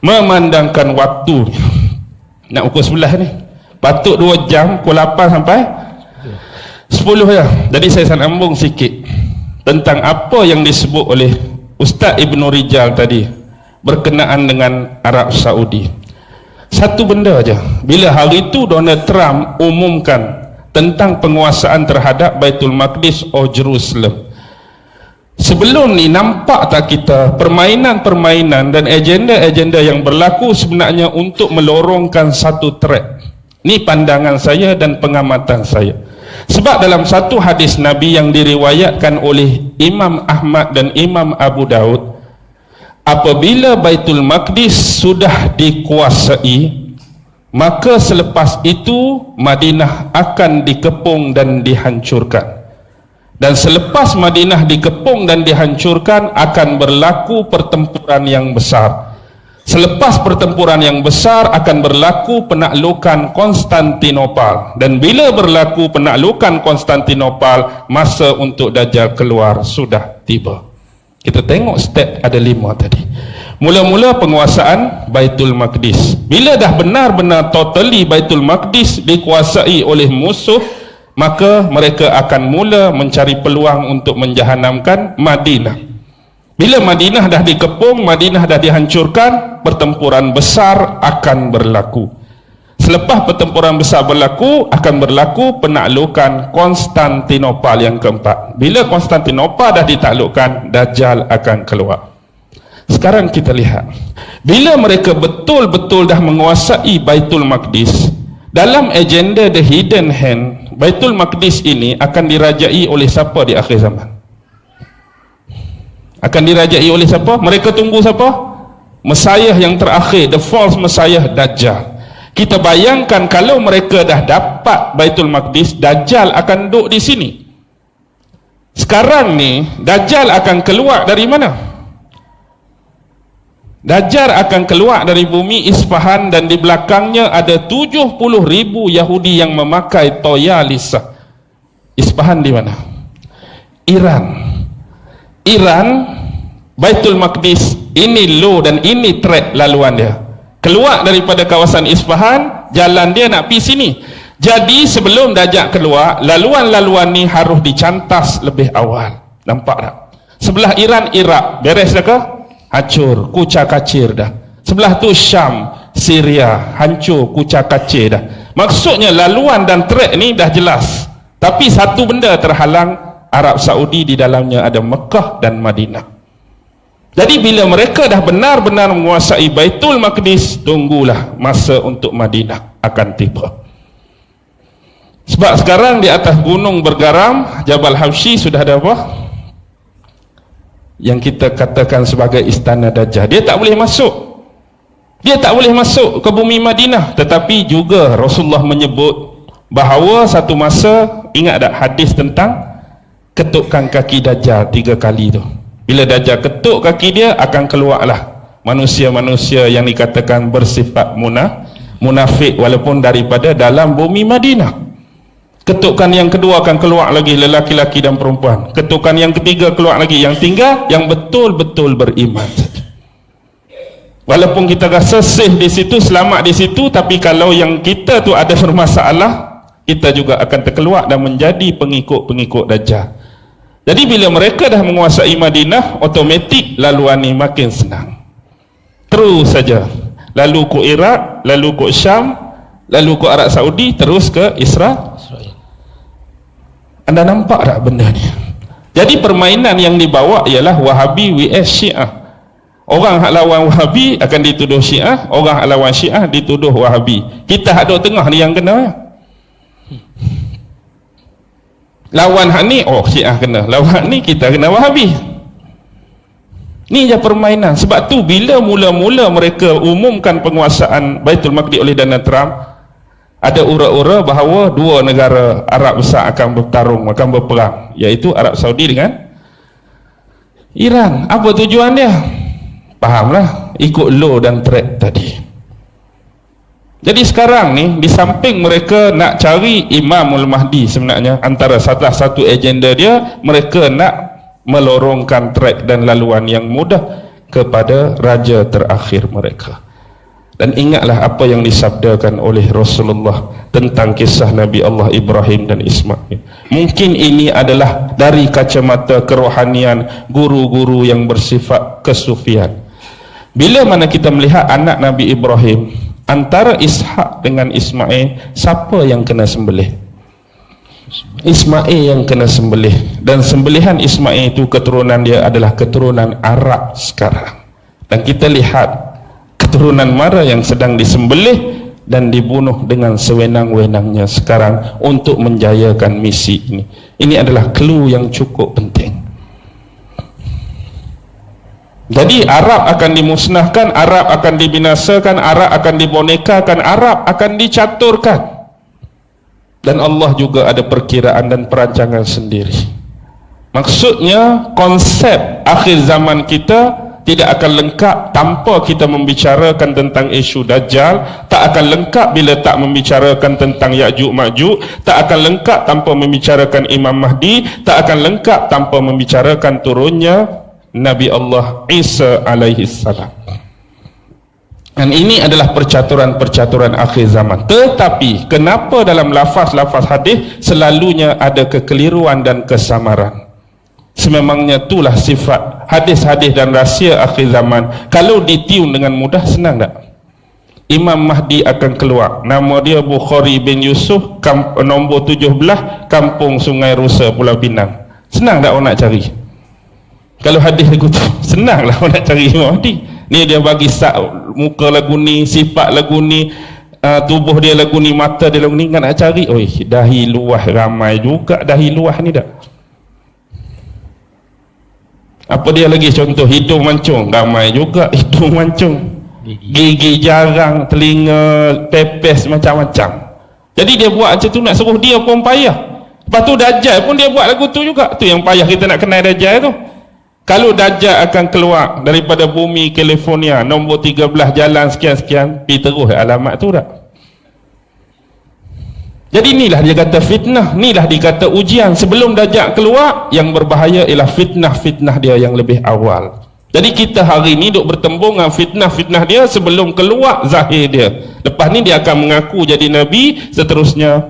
memandangkan waktu. Nak pukul 11 ni, patut 2 jam, pukul 8 sampai 10 ya. Jadi saya sambung sikit tentang apa yang disebut oleh Ustaz Ibn Rijal tadi berkenaan dengan Arab Saudi. Satu benda aja, bila hari itu Donald Trump umumkan tentang penguasaan terhadap Baitul Maqdis atau Jerusalem, sebelum ni nampak tak kita permainan-permainan dan agenda-agenda yang berlaku sebenarnya untuk melorongkan satu track. Ni pandangan saya dan pengamatan saya. Sebab dalam satu hadis Nabi yang diriwayatkan oleh Imam Ahmad dan Imam Abu Daud, apabila Baitul Maqdis sudah dikuasai, maka selepas itu Madinah akan dikepung dan dihancurkan. Dan selepas Madinah dikepung dan dihancurkan, akan berlaku pertempuran yang besar. Selepas pertempuran yang besar akan berlaku penaklukan Konstantinopel. Dan bila berlaku penaklukan Konstantinopel, masa untuk Dajjal keluar sudah tiba. Kita tengok step ada 5 tadi. Mula-mula penguasaan Baitul Maqdis. Bila dah benar-benar totally Baitul Maqdis dikuasai oleh musuh, maka mereka akan mula mencari peluang untuk menjahanamkan Madinah. Bila Madinah dah dikepung, Madinah dah dihancurkan, pertempuran besar akan berlaku. Selepas pertempuran besar berlaku, akan berlaku penaklukan Konstantinopel yang keempat. Bila Konstantinopel dah ditaklukkan, Dajjal akan keluar. Sekarang kita lihat, bila mereka betul-betul dah menguasai Baitul Maqdis, dalam agenda The Hidden Hand, Baitul Maqdis ini akan dirajai oleh siapa di akhir zaman? Akan dirajai oleh siapa? Mereka tunggu siapa? Mesiah yang terakhir, the false Messiah, Dajjal. Kita bayangkan kalau mereka dah dapat Baitul Maqdis, Dajjal akan duduk di sini. Sekarang ni Dajjal akan keluar dari mana? Dajjal akan keluar dari bumi Isfahan, dan di belakangnya ada 70,000 Yahudi yang memakai toya lisa. Isfahan di mana? Iran, Baitul Maqdis, ini low dan ini track laluan dia. Keluar daripada kawasan Isfahan, jalan dia nak pergi sini. Jadi sebelum Dajjal keluar, laluan-laluan ni harus dicantas lebih awal. Nampak tak? Sebelah Iran, Iraq, beres dah ke? Hancur, kucak-kacir dah. Sebelah tu Syam, Syria, hancur, kucak-kacir dah. Maksudnya laluan dan track ni dah jelas. Tapi satu benda terhalang, Arab Saudi di dalamnya ada Mekah dan Madinah. Jadi bila mereka dah benar-benar menguasai Baitul Maqdis, tunggulah masa untuk Madinah akan tiba. Sebab sekarang di atas gunung bergaram Jabal Habsyi sudah ada apa? Yang kita katakan sebagai istana Dajjal. Dia tak boleh masuk. Dia tak boleh masuk ke bumi Madinah. Tetapi juga Rasulullah menyebut bahawa satu masa, ingat tak hadis tentang ketukkan kaki Dajjal 3 kali tu. Bila Dajjal ketuk kaki dia, akan keluarlah manusia-manusia yang dikatakan bersifat munafik walaupun daripada dalam bumi Madinah. Ketukan yang kedua akan keluar lagi lelaki-laki dan perempuan. Ketukan yang ketiga keluar lagi. Yang tinggal yang betul-betul beriman saja. Walaupun kita rasa safe di situ, selamat di situ, tapi kalau yang kita tu ada bermasalah, kita juga akan terkeluar dan menjadi pengikut-pengikut Dajjal. Jadi bila mereka dah menguasai Madinah, otomatik laluan ni makin senang. Terus saja. Lalu ke Iraq, lalu ke Syam, lalu ke Arab Saudi, terus ke Israel. Anda nampak tak benda ni? Jadi permainan yang dibawa ialah Wahabi vs Syiah. Orang hak lawan Wahabi akan dituduh Syiah, orang hak lawan Syiah dituduh Wahabi. Kita hak duduk tengah ni yang kena ya? Lawan hak ni, oh Syiah kena. Lawan hak ni, kita kena Wahabi. Ni je permainan. Sebab tu bila mula-mula mereka umumkan penguasaan Baitul Maqdis oleh Donald Trump, ada ura-ura bahawa 2 negara Arab besar akan bertarung, akan berperang, iaitu Arab Saudi dengan Iran. Apa tujuan dia? Fahamlah, ikut law dan track tadi. Jadi sekarang ni, di samping mereka nak cari Imamul Mahdi, sebenarnya antara salah satu agenda dia, mereka nak melorongkan track dan laluan yang mudah kepada raja terakhir mereka. Dan ingatlah apa yang disabdakan oleh Rasulullah tentang kisah Nabi Allah Ibrahim dan Ismail. Mungkin ini adalah dari kacamata kerohanian guru-guru yang bersifat kesufian. Bila mana kita melihat anak Nabi Ibrahim, antara Ishak dengan Ismail, siapa yang kena sembelih? Ismail yang kena sembelih. Dan sembelihan Ismail itu keturunan dia adalah keturunan Arab sekarang. Dan kita lihat keturunan mana yang sedang disembelih dan dibunuh dengan sewenang-wenangnya sekarang untuk menjayakan misi ini. Ini adalah clue yang cukup penting. Jadi Arab akan dimusnahkan, Arab akan dibinasakan, Arab akan dibonekakan, Arab akan dicaturkan. Dan Allah juga ada perkiraan dan perancangan sendiri. Maksudnya konsep akhir zaman kita tidak akan lengkap tanpa kita membicarakan tentang isu Dajjal, tak akan lengkap bila tak membicarakan tentang Ya'juj Ma'juj, tak akan lengkap tanpa membicarakan Imam Mahdi, tak akan lengkap tanpa membicarakan turunnya Nabi Allah Isa alaihi salam. Dan ini adalah percaturan-percaturan akhir zaman. Tetapi kenapa dalam lafaz-lafaz hadis selalunya ada kekeliruan dan kesamaran? Sememangnya itulah sifat hadis-hadis dan rahsia akhir zaman. Kalau ditiun dengan mudah, senang tak? Imam Mahdi akan keluar, nama dia Bukhari bin Yusuf, nombor 17, Kampung Sungai Rusa, Pulau Pinang. Senang tak orang nak cari? Kalau hadis lagu tu, senanglah orang nak cari Imam Mahdi. Ni dia bagi muka lagu ni, sifat lagu ni, tubuh dia lagu ni, mata dia lagu ni, kan nak cari. Oi, dahi luah ramai juga dahi luah ni dah. Apa dia lagi contoh? Hidung mancung, ramai juga hidung mancung. Gigi jarang, telinga pepes, macam-macam. Jadi dia buat macam tu, nak suruh dia pun payah. Lepas tu Dajjal pun dia buat lagu tu juga. Tu yang payah kita nak kenal Dajjal tu. Kalau Dajjal akan keluar daripada bumi California, nombor 13, jalan sekian-sekian, pergi terus alamat tu tak? Jadi inilah dia kata fitnah, inilah dia kata ujian. Sebelum Dajjal keluar, yang berbahaya ialah fitnah-fitnah dia yang lebih awal. Jadi kita hari ni duk bertembung dengan fitnah-fitnah dia sebelum keluar zahir dia. Lepas ni dia akan mengaku jadi Nabi, seterusnya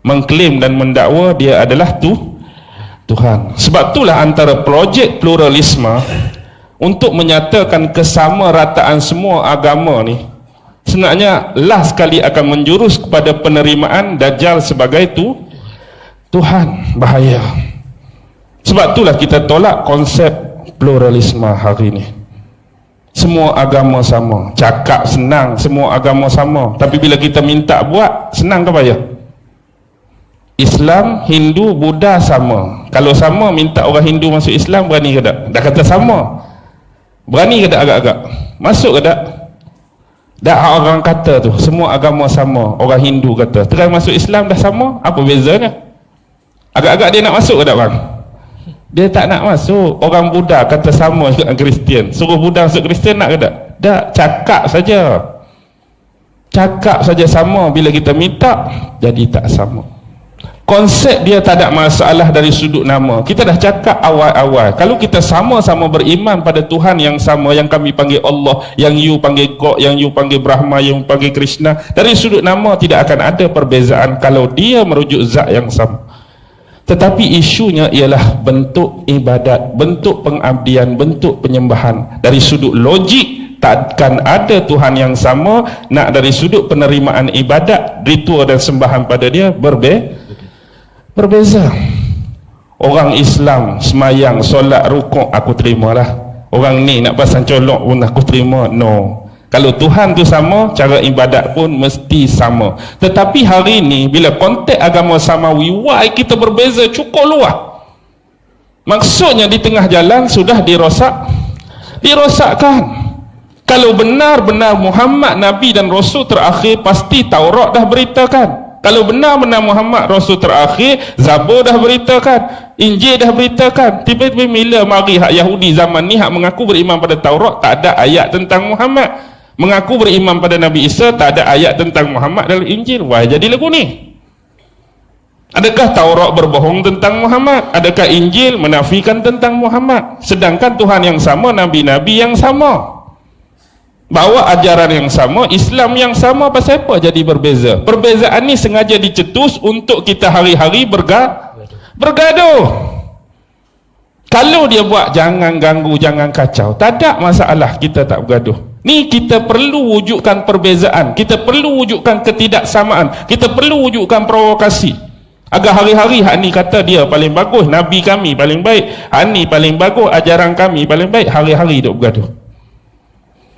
mengklaim dan mendakwa dia adalah Tuhan. Sebab itulah antara projek pluralisme untuk menyatakan kesamarataan semua agama ni, sebenarnya last sekali akan menjurus kepada penerimaan Dajjal sebagai Tuhan. Bahaya. Sebab itulah kita tolak konsep pluralisme hari ini. Semua agama sama, cakap senang, semua agama sama, tapi bila kita minta buat, senang ke payah? Islam, Hindu, Buddha sama. Kalau sama, minta orang Hindu masuk Islam, berani ke tak? Dah kata sama, berani ke tak agak-agak? Masuk ke tak? Dah orang kata tu, semua agama sama. Orang Hindu kata, terang masuk Islam dah sama, apa bezanya? Agak-agak dia nak masuk ke tak bang? Dia tak nak masuk. Orang Buddha kata sama dengan Kristian, suruh Buddha masuk Kristian, nak ke tak? Tak, cakap saja. Cakap saja sama, bila kita minta, jadi tak sama. Konsep dia tak ada masalah dari sudut nama. Kita dah cakap awal-awal, kalau kita sama-sama beriman pada Tuhan yang sama, yang kami panggil Allah, yang you panggil God, yang you panggil Brahma, yang you panggil Krishna, dari sudut nama tidak akan ada perbezaan kalau dia merujuk zat yang sama. Tetapi isunya ialah bentuk ibadat, bentuk pengabdian, bentuk penyembahan. Dari sudut logik takkan ada Tuhan yang sama. Nak dari sudut penerimaan ibadat, ritual dan sembahan pada dia berbeza. Orang Islam semayang, solat, rukuk, aku terimalah. Orang ni nak pasang colok pun aku terima. No. Kalau Tuhan tu sama, cara ibadat pun mesti sama. Tetapi hari ni bila konteks agama samawi, why kita berbeza cukup luas. Maksudnya di tengah jalan sudah dirosakkan. Kalau benar-benar Muhammad Nabi dan Rasul terakhir, pasti Taurat dah beritakan. Kalau benar-benar Muhammad Rasul terakhir, Zabur dah beritakan, Injil dah beritakan. Tiba-tiba bila mari hak Yahudi zaman ni hak mengaku beriman pada Taurat, tak ada ayat tentang Muhammad. Mengaku beriman pada Nabi Isa, tak ada ayat tentang Muhammad dalam Injil. Wah, jadi lagu ni. Adakah Taurat berbohong tentang Muhammad? Adakah Injil menafikan tentang Muhammad? Sedangkan Tuhan yang sama, Nabi-Nabi yang sama. bawa ajaran yang sama, Islam yang sama, pasal apa jadi berbeza? Perbezaan ni sengaja dicetus untuk kita hari-hari bergaduh. Kalau dia buat jangan ganggu, jangan kacau, tak ada masalah, kita tak bergaduh. Ni kita perlu wujudkan perbezaan, kita perlu wujudkan ketidaksamaan, kita perlu wujudkan provokasi, agar hari-hari hak ni kata dia paling bagus, Nabi kami paling baik, hak ni paling bagus, ajaran kami paling baik, hari-hari duk bergaduh.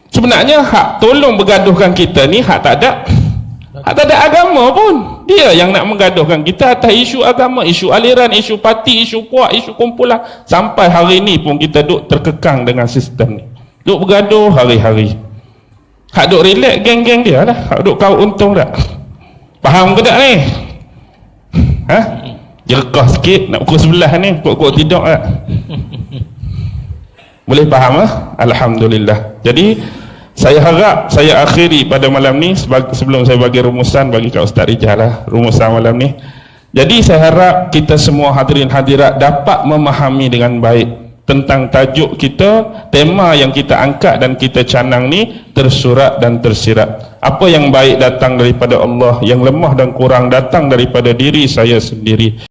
Sebenarnya hak tolong bergaduhkan kita ni hak tak ada agama pun. Dia yang nak menggaduhkan kita atas isu agama, isu aliran, isu parti, isu puak, isu kumpulan. Sampai hari ni pun kita duk terkekang dengan sistem ni, duk bergaduh hari-hari. Hak duk relax geng-geng dia lah, hak duk kau untung tak? Faham ke tak ni? Ha? Jerkah sikit nak pukul 11 ni, kok tidur tak? Boleh faham lah? Alhamdulillah. Jadi saya harap saya akhiri pada malam ni sebelum saya bagi rumusan bagi Kak Ustaz Rijal lah, rumusan malam ni. Jadi saya harap kita semua hadirin hadirat dapat memahami dengan baik tentang tajuk kita, tema yang kita angkat dan kita canang ni tersurat dan tersirat. Apa yang baik datang daripada Allah, yang lemah dan kurang datang daripada diri saya sendiri.